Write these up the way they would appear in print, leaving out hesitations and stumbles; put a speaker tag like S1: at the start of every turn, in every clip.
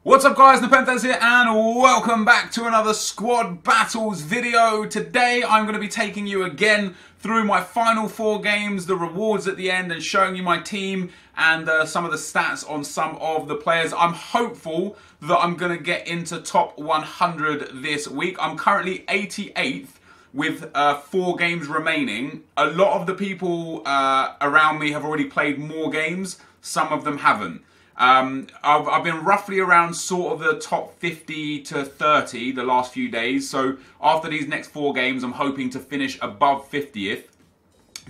S1: What's up guys, NepentheZ here and welcome back to another Squad Battles video. Today I'm going to be taking you again through my final 4 games, the rewards at the end and showing you my team and some of the stats on some of the players. I'm hopeful that I'm going to get into top 100 this week. I'm currently 88th with 4 games remaining. A lot of the people around me have already played more games, some of them haven't. I've been roughly around sort of the top 50 to 30 the last few days. So after these next 4 games, I'm hoping to finish above 50th.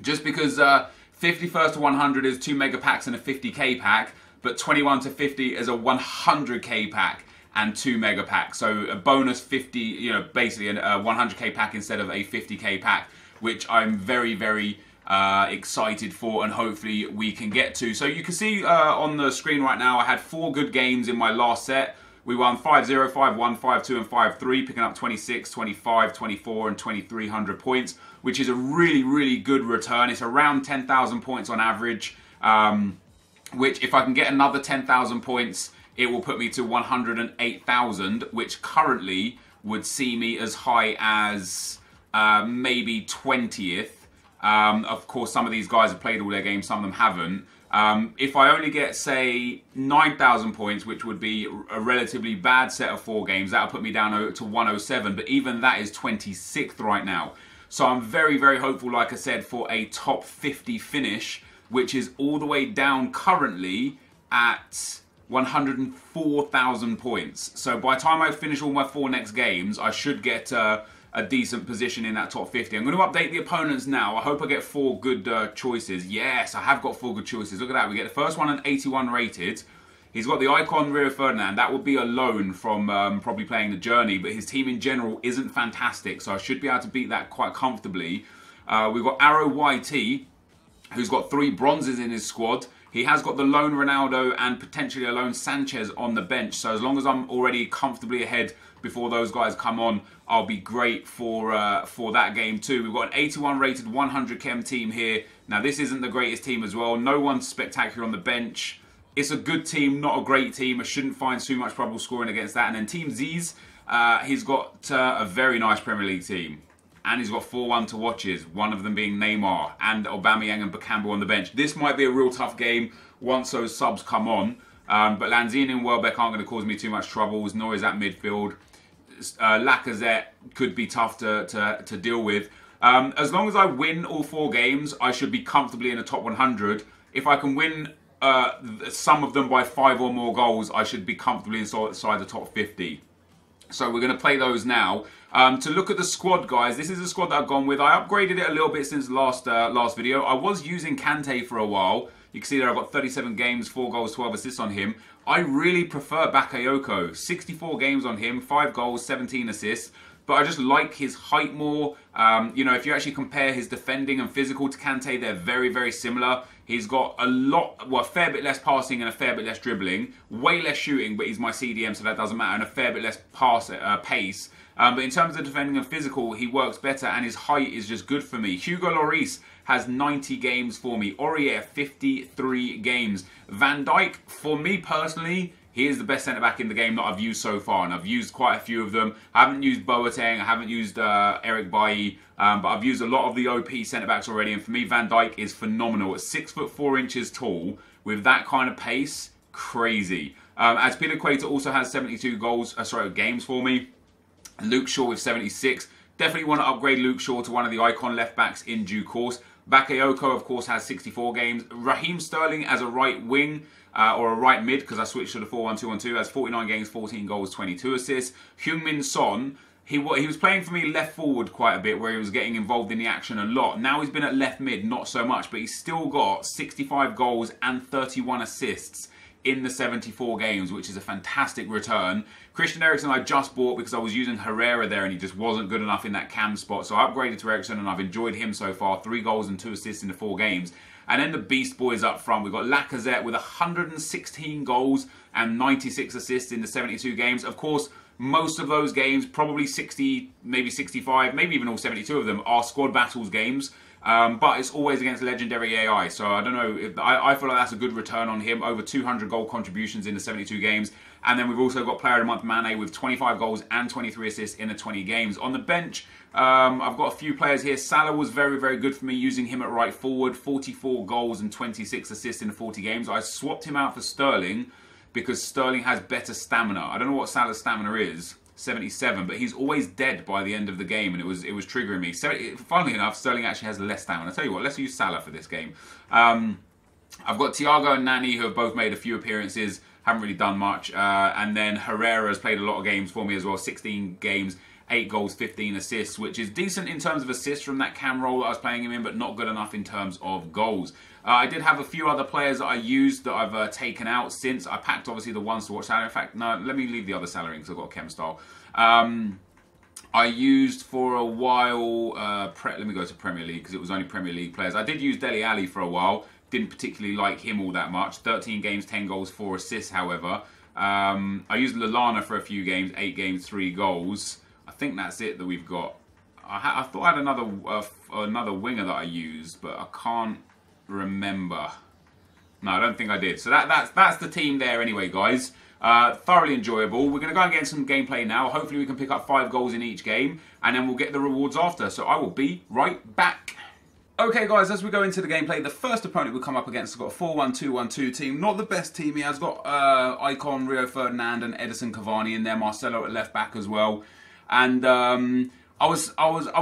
S1: Just because 51st to 100 is 2 mega packs and a 50k pack, but 21 to 50 is a 100k pack and 2 mega packs. So a bonus 50, you know, basically a 100k pack instead of a 50k pack, which I'm very excited for and hopefully we can get to. So you can see on the screen right now I had 4 good games in my last set. We won 5-0, 5-1, 5-2 and 5-3, picking up 26, 25, 24 and 2300 points, which is a really good return. It's around 10,000 points on average, which if I can get another 10,000 points it will put me to 108,000, which currently would see me as high as maybe 20th. Of course, some of these guys have played all their games, some of them haven't. If I only get, say, 9,000 points, which would be a relatively bad set of 4 games, that'll put me down to 107, but even that is 26th right now. So I'm very hopeful, like I said, for a top 50 finish, which is all the way down currently at 104,000 points. So by the time I finish all my 4 next games, I should get a decent position in that top 50. I'm going to update the opponents now. I hope I get 4 good choices. Yes, I have got 4 good choices. Look at that. We get the first one an 81 rated. He's got the icon Rio Ferdinand. That would be a loan from probably playing the Journey, but his team in general isn't fantastic, so I should be able to beat that quite comfortably. We've got Arrow YT, who's got 3 bronzes in his squad. He has got the lone Ronaldo and potentially a lone Sanchez on the bench. So as long as I'm already comfortably ahead before those guys come on, I'll be great for that game too. We've got an 81 rated 100 chem team here. Now this isn't the greatest team as well. No one's spectacular on the bench. It's a good team, not a great team. I shouldn't find too much trouble scoring against that. And then Team Z's, he's got a very nice Premier League team. And he's got 4-1 to watches, one of them being Neymar and Aubameyang and Bakambu on the bench. This might be a real tough game once those subs come on. But Lanzini and Welbeck aren't going to cause me too much troubles, nor is that midfield. Lacazette could be tough to deal with. As long as I win all 4 games, I should be comfortably in the top 100. If I can win some of them by 5 or more goals, I should be comfortably inside the top 50. So we're going to play those now. To look at the squad, guys, this is the squad that I've gone with. I upgraded it a little bit since last video. I was using Kante for a while. You can see there I've got 37 games, 4 goals, 12 assists on him. I really prefer Bakayoko. 64 games on him, 5 goals, 17 assists. But I just like his height more. You know, if you actually compare his defending and physical to Kante, they're very similar. He's got a fair bit less passing and a fair bit less dribbling. Way less shooting, but he's my CDM, so that doesn't matter. And a fair bit less pace. But in terms of defending and physical, he works better and his height is just good for me. Hugo Lloris has 90 games for me. Aurier, 53 games. Van Dijk, for me personally, he is the best centre-back in the game that I've used so far, and I've used quite a few of them. I haven't used Boateng, I haven't used Eric Bailly, but I've used a lot of the OP centre-backs already, and for me, Van Dijk is phenomenal. At 6'4" tall, with that kind of pace, crazy. As Azpilicueta also has 72 games for me. Luke Shaw with 76. Definitely want to upgrade Luke Shaw to one of the icon left-backs in due course. Bakayoko, of course, has 64 games. Raheem Sterling as a right wing, or a right mid, because I switched to the 4-1-2-1-2, has 49 games, 14 goals, 22 assists. Heung-min Son, he was playing for me left forward quite a bit, where he was getting involved in the action a lot. Now he's been at left mid, not so much, but he's still got 65 goals and 31 assists in the 74 games, which is a fantastic return. Christian Eriksen I just bought because I was using Herrera there and he just wasn't good enough in that cam spot. So I upgraded to Eriksen and I've enjoyed him so far. 3 goals and 2 assists in the 4 games. And then the Beast Boys up front. We've got Lacazette with 116 goals and 96 assists in the 72 games. Of course, most of those games, probably 60, maybe 65, maybe even all 72 of them, are Squad Battles games. but it's always against legendary AI. So I don't know. I feel like that's a good return on him. Over 200 goal contributions in the 72 games. And then we've also got Player of the Month Mane with 25 goals and 23 assists in the 20 games. On the bench, I've got a few players here. Salah was very, very good for me, using him at right forward. 44 goals and 26 assists in the 40 games. I swapped him out for Sterling because Sterling has better stamina. I don't know what Salah's stamina is. 77, but he's always dead by the end of the game, and it was triggering me. So, funnily enough, Sterling actually has less stamina. I'll tell you what, let's use Salah for this game. I've got Thiago and Nani, who have both made a few appearances, haven't really done much, and then Herrera has played a lot of games for me as well, 16 games, 8 goals, 15 assists, which is decent in terms of assists from that cam role that I was playing him in, but not good enough in terms of goals. I did have a few other players that I used that I've taken out since. I packed, obviously, the ones to watch Salah. In fact, no, let me leave the other Salah in because I've got a chem style. I used for a while, let me go to Premier League because it was only Premier League players. I did use Dele Alli for a while. Didn't particularly like him all that much. 13 games, 10 goals, 4 assists, however. I used Lallana for a few games, 8 games, 3 goals. I think that's it that we've got. I thought I had another winger that I used, but I can't remember. No, I don't think I did. So that's the team there anyway, guys. Thoroughly enjoyable. We're going to go and get some gameplay now. Hopefully we can pick up 5 goals in each game, and then we'll get the rewards after. So I will be right back. Okay, guys, as we go into the gameplay, the first opponent we come up against has got a 4-1-2-1-2 team. Not the best team. He has got Icon, Rio Ferdinand, and Edison Cavani in there. Marcelo at left back as well. And I was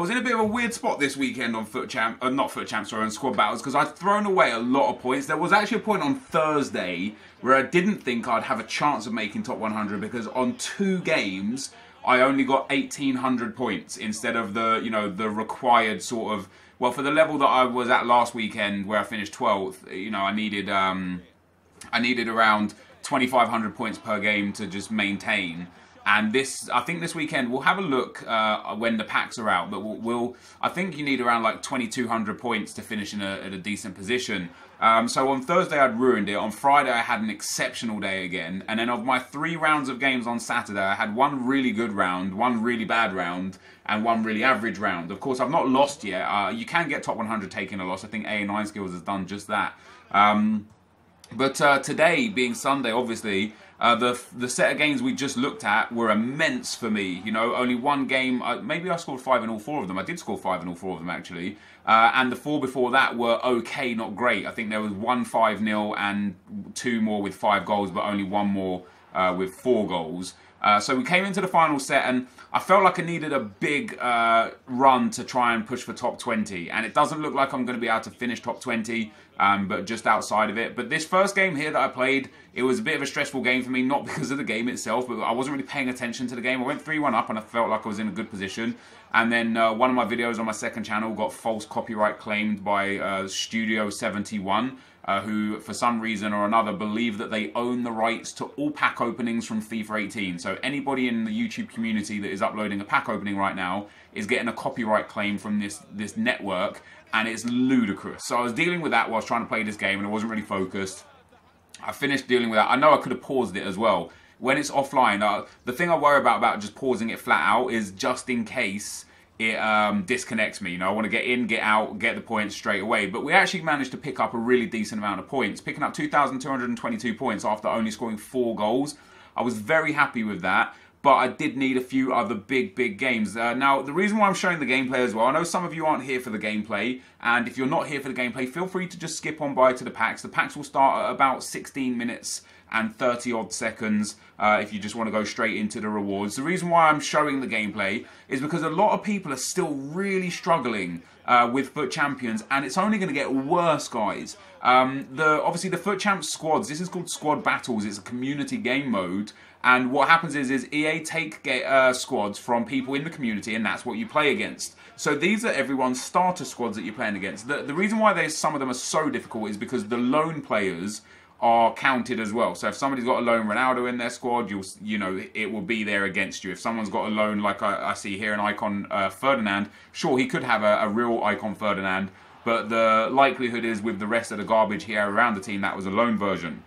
S1: in a bit of a weird spot this weekend on on Squad Battles, because I'd thrown away a lot of points. There was actually a point on Thursday where I didn't think I'd have a chance of making top 100, because on 2 games I only got 1,800 points instead of the required sort of, well, for the level that I was at last weekend where I finished 12th. I needed around 2,500 points per game to just maintain. And I think this weekend we'll have a look when the packs are out. But I think you need around like 2,200 points to finish in a decent position. So on Thursday I'd ruined it. On Friday I had an exceptional day again. And then of my 3 rounds of games on Saturday, I had 1 really good round, 1 really bad round, and 1 really average round. Of course, I've not lost yet. You can get top 100 taking a loss. I think AA9 Skills has done just that. But today, being Sunday, obviously, the set of games we just looked at were immense for me. Only 1 game, maybe I scored 5 in all 4 of them. I did score 5 in all 4 of them, actually. And the 4 before that were okay, not great. I think there was 1 5-0 and 2 more with 5 goals, but only 1 more with 4 goals. So we came into the final set, and I felt like I needed a big run to try and push for top 20. And it doesn't look like I'm going to be able to finish top 20, but just outside of it. But this first game here that I played, it was a bit of a stressful game for me, not because of the game itself, but I wasn't really paying attention to the game. I went 3-1 up, and I felt like I was in a good position. And then one of my videos on my second channel got false copyright claimed by Studio 71. Who, for some reason or another, believe that they own the rights to all pack openings from FIFA 18. So anybody in the YouTube community that is uploading a pack opening right now is getting a copyright claim from this network, and it's ludicrous. So I was dealing with that while I was trying to play this game, and I wasn't really focused. I finished dealing with that. I know I could have paused it as well. When it's offline, the thing I worry about just pausing it flat out is just in case it disconnects me. I want to get in, get out, get the points straight away. But we actually managed to pick up a really decent amount of points, picking up 2,222 points after only scoring 4 goals. I was very happy with that, but I did need a few other big games. Now, the reason why I'm showing the gameplay as well, I know some of you aren't here for the gameplay, and if you're not here for the gameplay, feel free to just skip on by to the packs. The packs will start at about 16 minutes and 30 odd seconds if you just want to go straight into the rewards. The reason why I'm showing the gameplay is because a lot of people are still really with FUT Champions, and it's only going to get worse, guys. Obviously the FUT Champs squads, this is called Squad Battles, it's a community game mode, and what happens is EA take squads from people in the community, and that's what you play against. So these are everyone's starter squads that you're playing against. The reason why some of them are so difficult is because the lone players are counted as well. So if somebody's got a lone Ronaldo in their squad, it will be there against you. If someone's got a lone, like I see here, an Icon Ferdinand, sure, he could have a real Icon Ferdinand, but the likelihood is with the rest of the garbage here around the team, that was a lone version.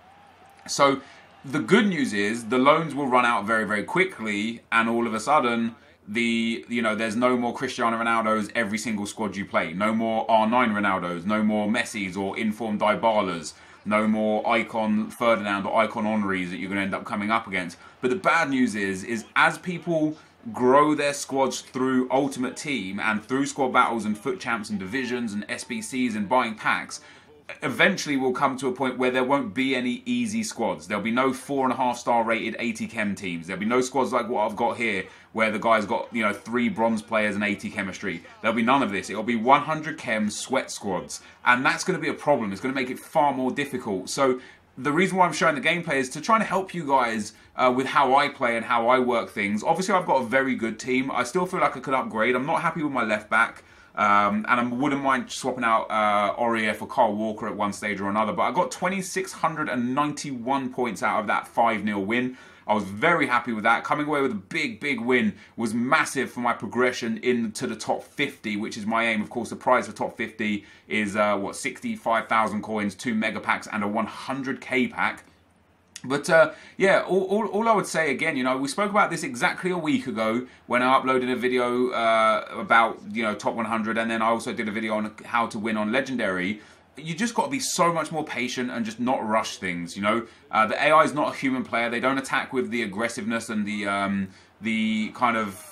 S1: So the good news is the loans will run out very quickly, and all of a sudden there's no more Cristiano Ronaldos every single squad you play. No more R9 Ronaldos. No more Messis or informed Dybalas. No more Icon Ferdinand or Icon Henrys that you're going to end up coming up against. But the bad news is as people grow their squads through Ultimate Team and through squad battles and foot champs and divisions and SBCs and buying packs, eventually we'll come to a point where there won't be any easy squads. There'll be no 4.5-star rated 80 chem teams. There'll be no squads like what I've got here, where the guy's got 3 bronze players and 80 chemistry. There'll be none of this. It'll be 100 chem sweat squads, and that's going to be a problem. It's going to make it far more difficult. So the reason why I'm showing the gameplay is to try and help you guys with how I play and how I work things. Obviously, I've got a very good team. I still feel like I could upgrade. I'm not happy with my left back. And I wouldn't mind swapping out Aurier for Kyle Walker at one stage or another. But I got 2,691 points out of that 5-0 win. I was very happy with that. Coming away with a big, big win was massive for my progression into the top 50, which is my aim. Of course, the prize for top 50 is, 65,000 coins, 2 mega packs, and a 100k pack. But yeah, all I would say again, we spoke about this exactly a week ago when I uploaded a video about top 100, and then I also did a video on how to win on Legendary. You just got to be so much more patient and just not rush things. The AI is not a human player. They don't attack with the aggressiveness and the kind of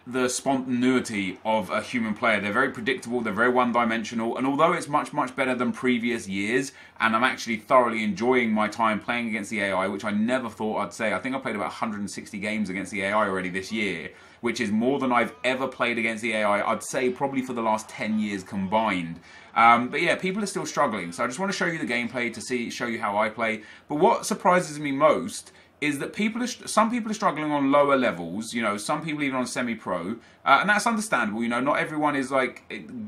S1: the spontaneity of a human player. They're very predictable, they're very one-dimensional, and although it's much, much better than previous years, and I'm actually thoroughly enjoying my time playing against the AI, which I never thought I'd say. I think I played about 160 games against the AI already this year, which is more than I've ever played against the AI, I'd say probably for the last 10 years combined. But yeah, people are still struggling, so I just want to show you the gameplay to show you how I play. But what surprises me most is that some people are struggling on lower levels, some people even on semi-pro, and that's understandable. Not everyone is like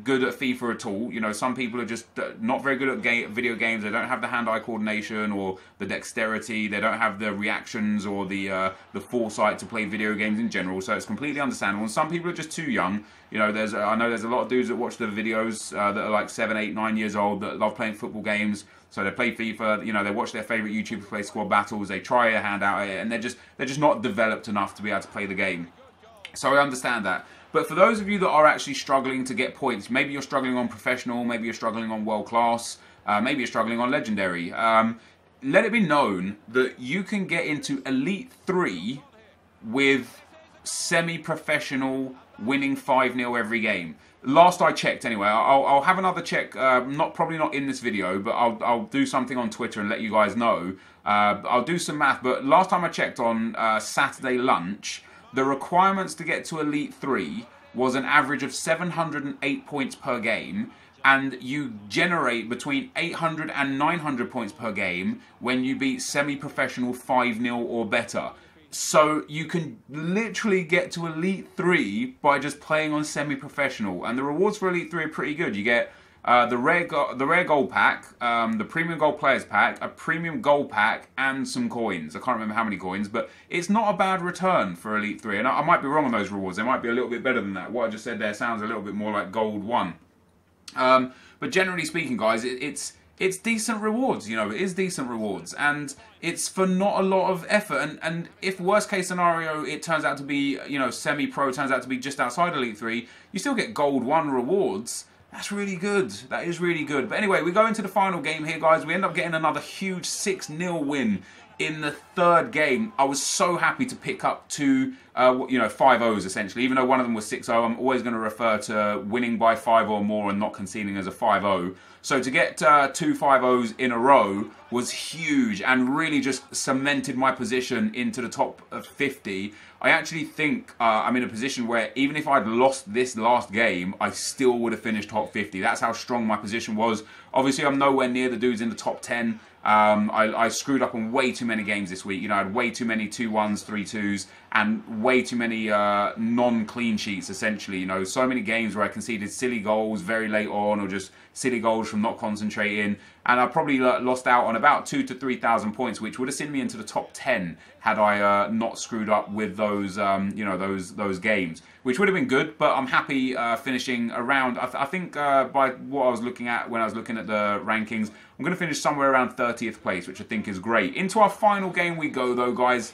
S1: good at FIFA at all. Some people are just not very good at video games. They don't have the hand-eye coordination or the dexterity. They don't have the reactions or the foresight to play video games in general. So it's completely understandable. And some people are just too young. I know there's a lot of dudes that watch the videos that are like 7, 8, 9 years old that love playing football games. So they play FIFA, they watch their favourite YouTubers play squad battles, they try a hand out at it, and they're just not developed enough to be able to play the game. So I understand that. But for those of you that are actually struggling to get points, maybe you're struggling on professional, maybe you're struggling on world class, maybe you're struggling on legendary, let it be known that you can get into Elite 3 with semi-professional winning 5-0 every game. Last I checked, anyway. I'll have another check. Probably not in this video, but I'll do something on Twitter and let you guys know. I'll do some math, but last time I checked on Saturday lunch, the requirements to get to Elite 3 was an average of 708 points per game, and you generate between 800 and 900 points per game when you beat semi-professional 5-0 or better. So you can literally get to Elite 3 by just playing on semi-professional, and the rewards for Elite 3 are pretty good. You get the rare gold pack, the premium gold players pack, a premium gold pack, and some coins. I can't remember how many coins, but it's not a bad return for Elite 3. And I might be wrong on those rewards. They might be a little bit better than that. What I just said there sounds a little bit more like gold 1. But generally speaking, guys, it's decent rewards, it is decent rewards, and it's for not a lot of effort, and if worst case scenario it turns out to be, semi-pro turns out to be just outside Elite 3, you still get gold 1 rewards. That's really good. That is really good. But anyway, we go into the final game here, guys. We end up getting another huge 6-0 win in the third game. I was so happy to pick up two, 5-0s essentially. Even though one of them was 6-0, I'm always going to refer to winning by 5 or more and not conceding as a 5-0. So to get 2 5-0s in a row was huge and really just cemented my position into the top 50. I actually think I'm in a position where even if I'd lost this last game, I still would have finished top 50. That's how strong my position was. Obviously, I'm nowhere near the dudes in the top 10. I screwed up on way too many games this week. I had way too many 2-1s, 3-2s, and way too many non-clean sheets, essentially. So many games where I conceded silly goals very late on, or just silly goals from not concentrating. And I probably lost out on about 2,000 to 3,000 points, which would have sent me into the top 10 had I not screwed up with those, those games, which would have been good. But I'm happy finishing around. I think by what I was looking at when I was looking at the rankings, I'm going to finish somewhere around 30th place, which I think is great. Into our final game we go, though, guys.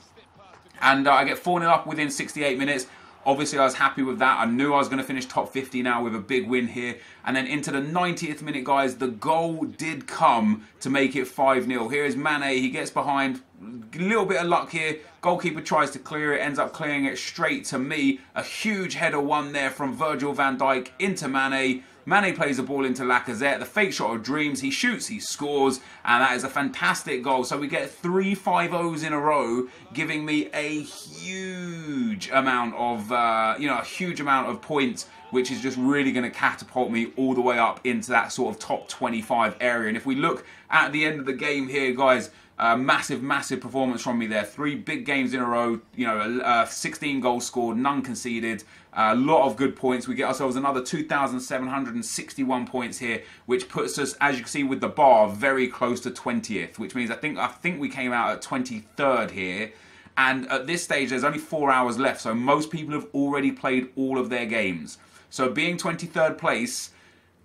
S1: And I get 4-0 up within 68 minutes. Obviously, I was happy with that. I knew I was going to finish top 50 now with a big win here. And then into the 90th minute, guys, the goal did come to make it 5-0. Here is Mane. He gets behind. A little bit of luck here. Goalkeeper tries to clear it. Ends up clearing it straight to me. A huge header one there from Virgil van Dijk into Mane. Mane plays the ball into Lacazette. The fake shot of dreams. He shoots, he scores, and that is a fantastic goal. So we get 3 5-0s in a row, giving me a huge amount of, a huge amount of points, which is just really going to catapult me all the way up into that sort of top 25 area. And if we look at the end of the game here, guys, massive performance from me there. 3 big games in a row, 16 goals scored, none conceded, a lot of good points. We get ourselves another 2,761 points here, which puts us, as you can see with the bar, very close to 20th, which means I think we came out at 23rd here. And at this stage, there's only 4 hours left, so most people have already played all of their games. So being 23rd place,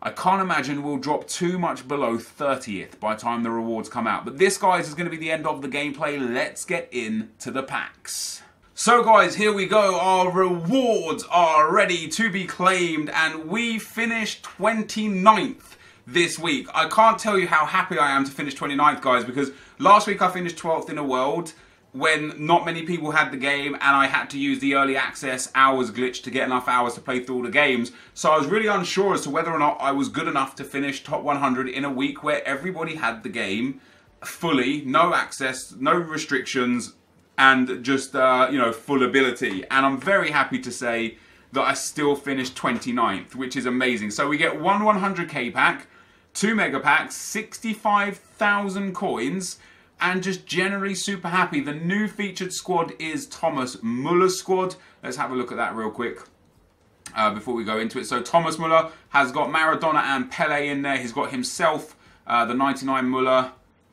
S1: I can't imagine we'll drop too much below 30th by the time the rewards come out. But this, guys, is going to be the end of the gameplay. Let's get into the packs. So, guys, here we go. Our rewards are ready to be claimed, and we finished 29th this week. I can't tell you how happy I am to finish 29th, guys, because last week I finished 12th in the world when not many people had the game, and I had to use the early access hours glitch to get enough hours to play through all the games. So I was really unsure as to whether or not I was good enough to finish top 100 in a week where everybody had the game fully, no access, no restrictions, and just, full ability. And I'm very happy to say that I still finished 29th, which is amazing. So we get one 100k pack, 2 mega packs, 65,000 coins, and just generally super happy. The new featured squad is Thomas Muller's squad. Let's have a look at that real quick before we go into it. So Thomas Muller has got Maradona and Pele in there. He's got himself, the 99 Muller.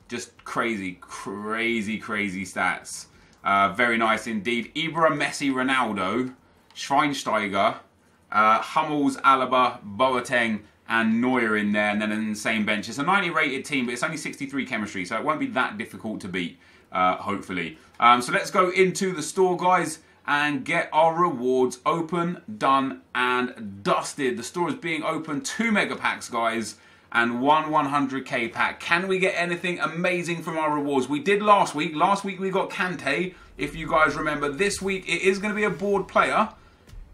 S1: Just crazy stats. Very nice indeed. Ibra, Messi, Ronaldo, Schweinsteiger, Hummels, Alaba, Boateng, and Neuer in there, and then an insane bench. It's a 90 rated team, but it's only 63 chemistry, so it won't be that difficult to beat, hopefully. So let's go into the store, guys, and get our rewards open, done, and dusted. The store is being opened. 2 mega packs, guys, and one 100k pack. Can we get anything amazing from our rewards? We did last week. Last week we got Kante, if you guys remember. This week it is going to be a board player.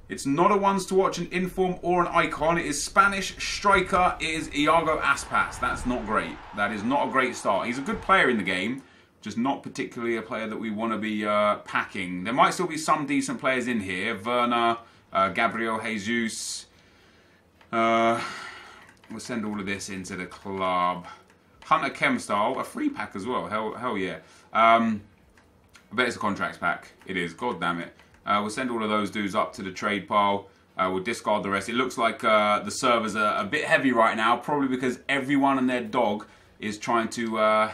S1: It's not a ones to watch, an inform, or an icon. It is Spanish striker. It is Iago Aspas. That's not great. That is not a great start. He's a good player in the game, just not particularly a player that we want to be packing. There might still be some decent players in here. Werner, Gabriel Jesus. We'll send all of this into the club. Hunter Chemstyle, a free pack as well. Hell yeah. I bet it's a contracts pack. It is. God damn it. We'll send all of those dudes up to the trade pile. We'll discard the rest. It looks like the servers are a bit heavy right now, probably because everyone and their dog is trying to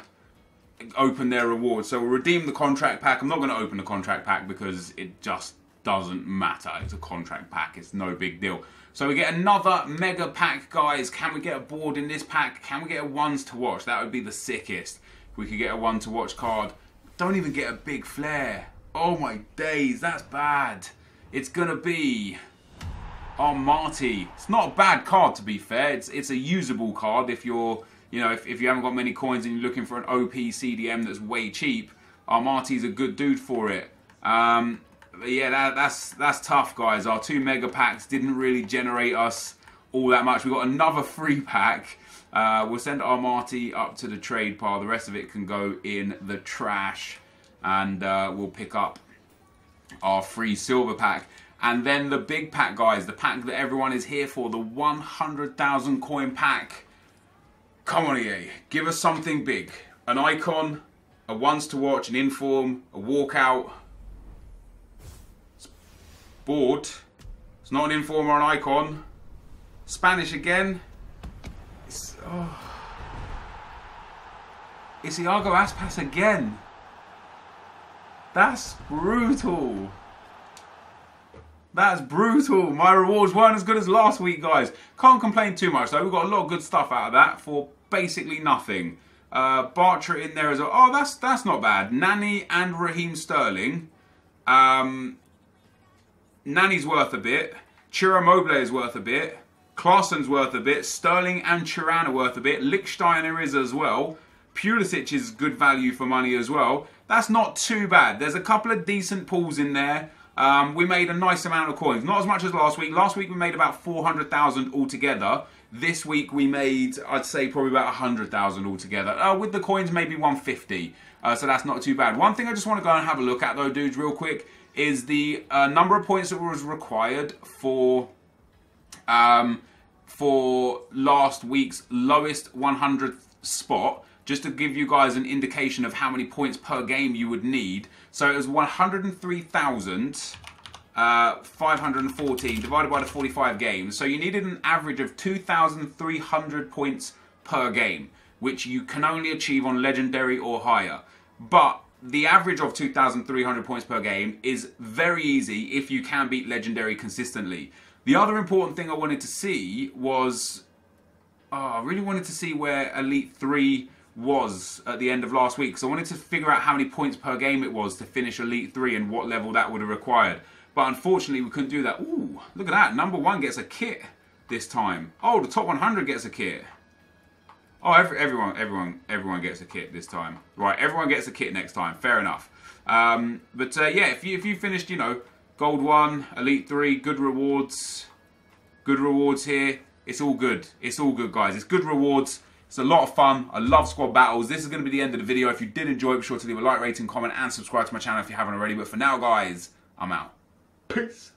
S1: open their rewards. So we'll redeem the contract pack. I'm not going to open the contract pack because it just doesn't matter. It's a contract pack. It's no big deal. So we get another mega pack, guys. Can we get a board in this pack? Can we get a ones to watch? That would be the sickest. If we could get a one to watch card. Don't even get a big flare. Oh my days, that's bad. It's gonna be Marty. It's not a bad card, to be fair. It's a usable card if you're, if you haven't got many coins and you're looking for an OP CDM that's way cheap. Marty's a good dude for it. But yeah, that's tough, guys. Our 2 mega packs didn't really generate us all that much. We got another free pack. We'll send our Marty up to the trade pile. The rest of it can go in the trash. And we'll pick up our free silver pack. And then the big pack, guys, the pack that everyone is here for, the 100,000 coin pack. Come on, EA, give us something big. An icon, a ones to watch, an inform, a walkout. It's board. It's not an inform or an icon. Spanish again. It's Iago Aspas again. That's brutal. That's brutal. My rewards weren't as good as last week, guys. Can't complain too much, though. We got a lot of good stuff out of that for basically nothing. Bartra in there as well. Oh, that's not bad. Nani and Raheem Sterling. Nani's worth a bit. Chiramoble is worth a bit. Klaasen's worth a bit. Sterling and Turan are worth a bit. Lichtsteiner is as well. Pulisic is good value for money as well. That's not too bad. There's a couple of decent pulls in there. We made a nice amount of coins. Not as much as last week. Last week we made about 400,000 altogether. This week we made, I'd say, probably about 100,000 altogether. With the coins, maybe 150. So that's not too bad. One thing I just want to go and have a look at, though, dudes, real quick, is the number of points that was required for last week's lowest 100th spot, just to give you guys an indication of how many points per game you would need. So it was 103,514 divided by the 45 games. So you needed an average of 2,300 points per game, which you can only achieve on Legendary or higher. But the average of 2,300 points per game is very easy if you can beat Legendary consistently. The other important thing I wanted to see was, I really wanted to see where Elite 3 was at the end of last week. So I wanted to figure out how many points per game it was to finish Elite 3 and what level that would have required. But unfortunately we couldn't do that. Ooh, look at that. Number 1 gets a kit this time. Oh, the top 100 gets a kit. Oh, everyone gets a kit this time. Right, everyone gets a kit next time. Fair enough. But yeah, if you finished, you know, Gold 1, Elite 3, good rewards. Good rewards here. It's all good. It's all good, guys. It's good rewards. It's a lot of fun. I love squad battles. This is going to be the end of the video. If you did enjoy it, be sure to leave a like, rating, comment, and subscribe to my channel if you haven't already. But for now, guys, I'm out. Peace.